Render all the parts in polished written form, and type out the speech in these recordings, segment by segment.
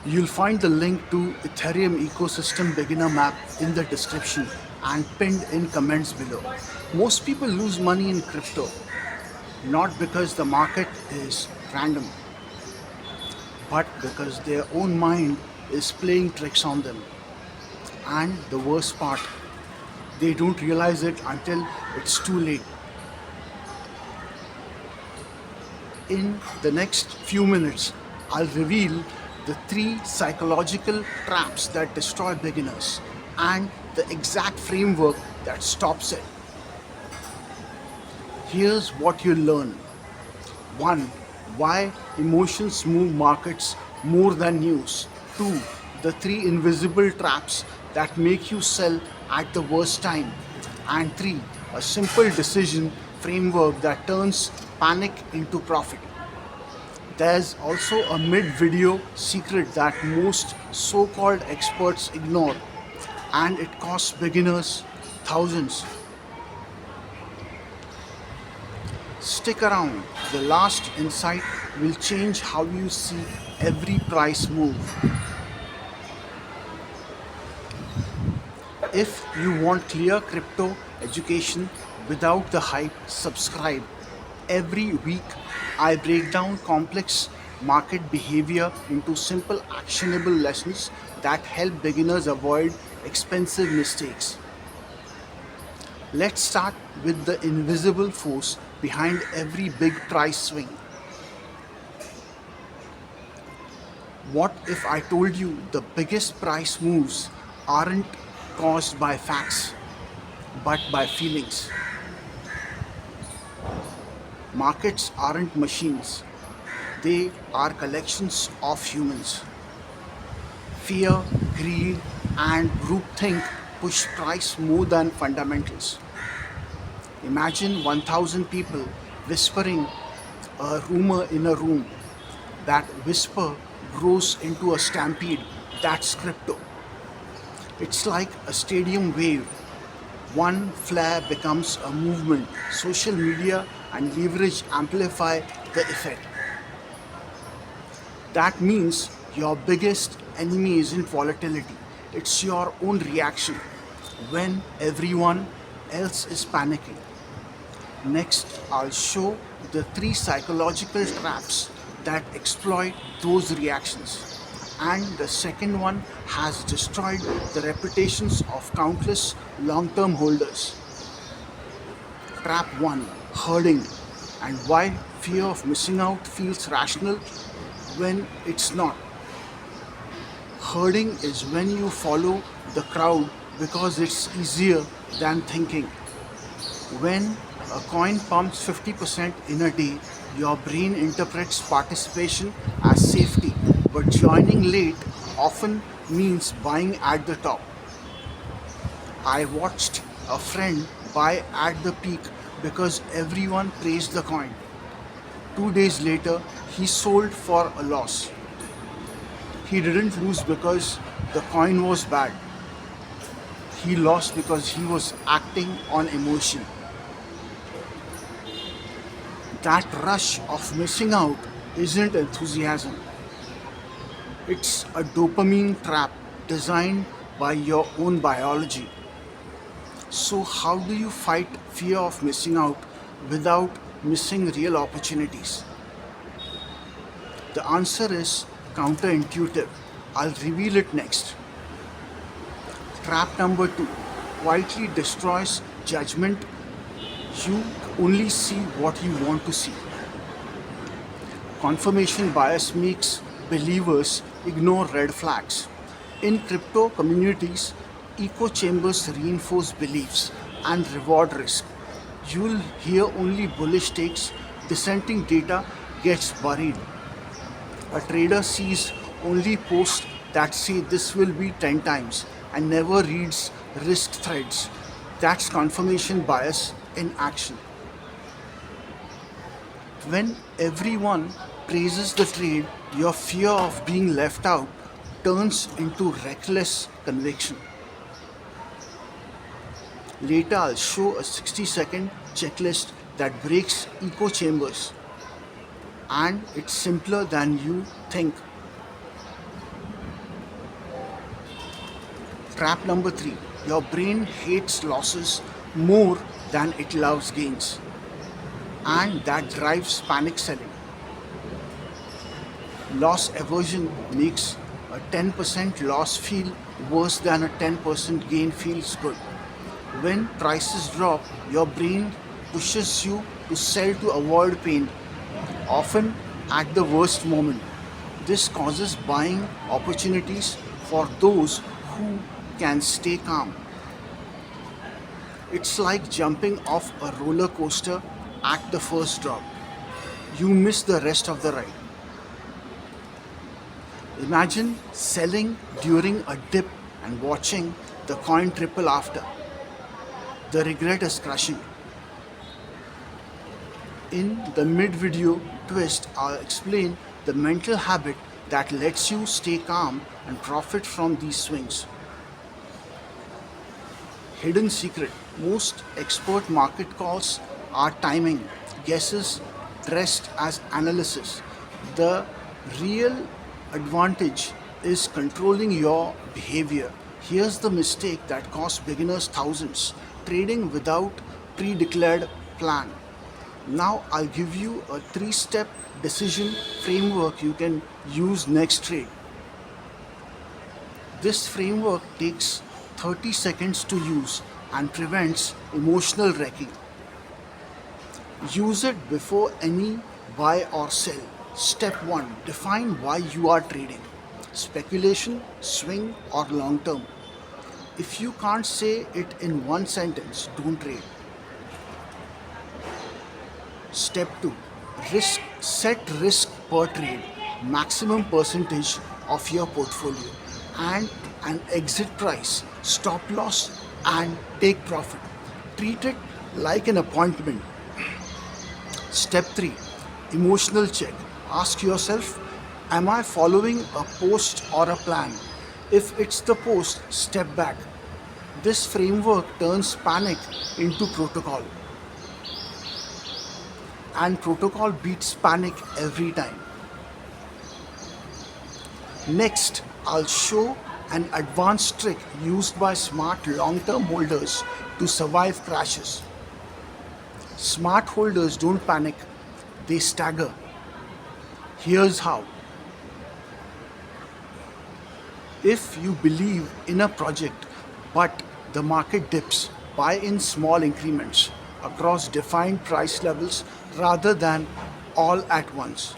You'll find the link to Ethereum ecosystem beginner map in the description and pinned in comments below. Most people lose money in crypto not because the market is random, but because their own mind is playing tricks on them. And the worst part, they don't realize it until it's too late. In the next few minutes, I'll reveal the three psychological traps that destroy beginners and the exact framework that stops it. Here's what you'll learn. 1. Why emotions move markets more than news. 2. The three invisible traps that make you sell at the worst time. And 3. A simple decision framework that turns panic into profit. There's also a mid video secret that most so called experts ignore, and it costs beginners thousands. Stick around, the last insight will change how you see every price move. If you want clear crypto education without the hype, subscribe. Every week, I break down complex market behavior into simple, actionable lessons that help beginners avoid expensive mistakes. Let's start with the invisible force behind every big price swing. What if I told you the biggest price moves aren't caused by facts but by feelings? Markets aren't machines, they are collections of humans. Fear, greed, and groupthink push price more than fundamentals. Imagine 1,000 people whispering a rumor in a room. That whisper grows into a stampede. That's crypto. It's like a stadium wave. One flare becomes a movement. Social media and leverage amplify the effect. That means your biggest enemy isn't volatility, it's your own reaction when everyone else is panicking. Next, I'll show the three psychological traps that exploit those reactions. And the second one has destroyed the reputations of countless long term holders. Trap 1, herding, and why fear of missing out feels rational when it's not. Herding is when you follow the crowd because it's easier than thinking. When a coin pumps 50% in a day, your brain interprets participation as safety, but joining late often means buying at the top. I watched a friend buy at the peak because everyone praised the coin. 2 days later, he sold for a loss. He didn't lose because the coin was bad. He lost because he was acting on emotion. That rush of missing out isn't enthusiasm. It's a dopamine trap designed by your own biology. So, how do you fight fear of missing out without missing real opportunities? The answer is counterintuitive. I'll reveal it next. Trap number 2 quietly destroys judgment. You only see what you want to see. Confirmation bias makes believers ignore red flags. In crypto communities, echo chambers reinforce beliefs and reward risk. You'll hear only bullish takes, dissenting data gets buried. A trader sees only posts that say this will be 10 times and never reads risk threads. That's confirmation bias in action. When everyone praises the trade, your fear of being left out turns into reckless conviction. Later, I'll show a 60-second checklist that breaks echo chambers, and it's simpler than you think. Trap number 3, your brain hates losses more than it loves gains, and that drives panic selling. Loss aversion makes a 10% loss feel worse than a 10% gain feels good. When prices drop, your brain pushes you to sell to avoid pain, often at the worst moment. This causes buying opportunities for those who can stay calm. It's like jumping off a roller coaster at the first drop. You miss the rest of the ride. Imagine selling during a dip and watching the coin triple after. The regret is crushing. In the mid video twist, I'll explain the mental habit that lets you stay calm and profit from these swings. Hidden secret: most expert market calls are timing, guesses dressed as analysis. The real advantage is controlling your behavior. Here's the mistake that costs beginners thousands: trading without pre-declared plan. Now I'll give you a 3-step decision framework you can use next trade. This framework takes 30 seconds to use and prevents emotional wrecking. Use it before any buy or sell. Step 1, define why you are trading: speculation, swing, or long term. If you can't say it in one sentence, don't trade. Step 2, risk. Set risk per trade, maximum percentage of your portfolio, and an exit price, stop loss, and take profit. Treat it like an appointment. Step 3, emotional check. Ask yourself, am I following a post or a plan? If it's the post, step back. This framework turns panic into protocol, and protocol beats panic every time. Next, I'll show an advanced trick used by smart long-term holders to survive crashes. Smart holders don't panic, they stagger. Here's how. If you believe in a project but the market dips, buy in small increments across defined price levels rather than all at once.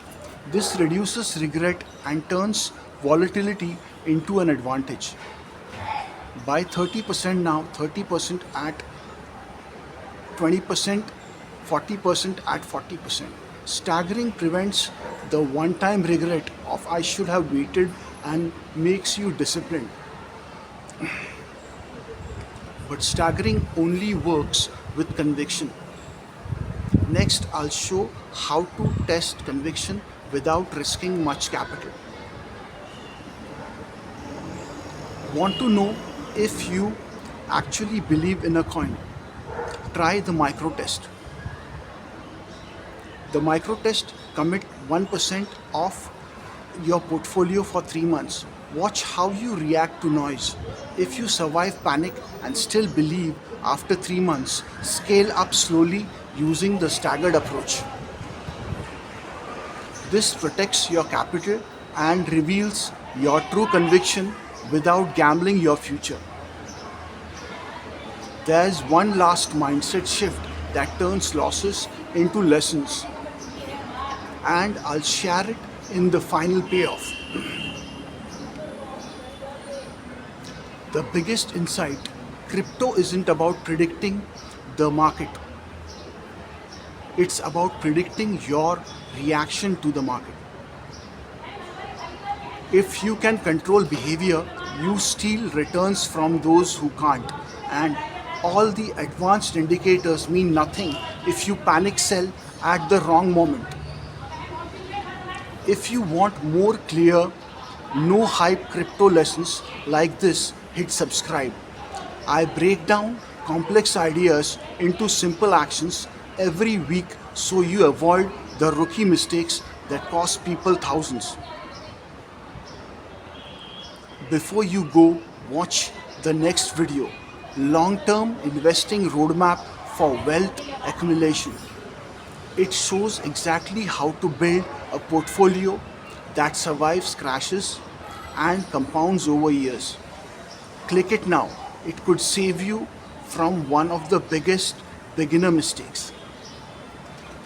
This reduces regret and turns volatility into an advantage. Buy 30% now, 30% at 20%, 40% at 40%. Staggering prevents the one-time regret of I should have waited and makes you disciplined. But staggering only works with conviction. Next, I'll show how to test conviction without risking much capital. Want to know if you actually believe in a coin? Try the micro test. The micro test: commit 1% of your portfolio for 3 months. Watch how you react to noise. If you survive panic and still believe after 3 months, scale up slowly using the staggered approach. This protects your capital and reveals your true conviction without gambling your future. There's one last mindset shift that turns losses into lessons, and I'll share it in the final payoff. The biggest insight: crypto isn't about predicting the market, it's about predicting your reaction to the market. If you can control behavior, you steal returns from those who can't. And all the advanced indicators mean nothing if you panic sell at the wrong moment. If you want more clear, no hype crypto lessons like this, hit subscribe. I break down complex ideas into simple actions every week so you avoid the rookie mistakes that cost people thousands. Before you go, watch the next video, long-term investing roadmap for wealth accumulation. It shows exactly how to build a portfolio that survives crashes and compounds over years. Click it now. It could save you from one of the biggest beginner mistakes.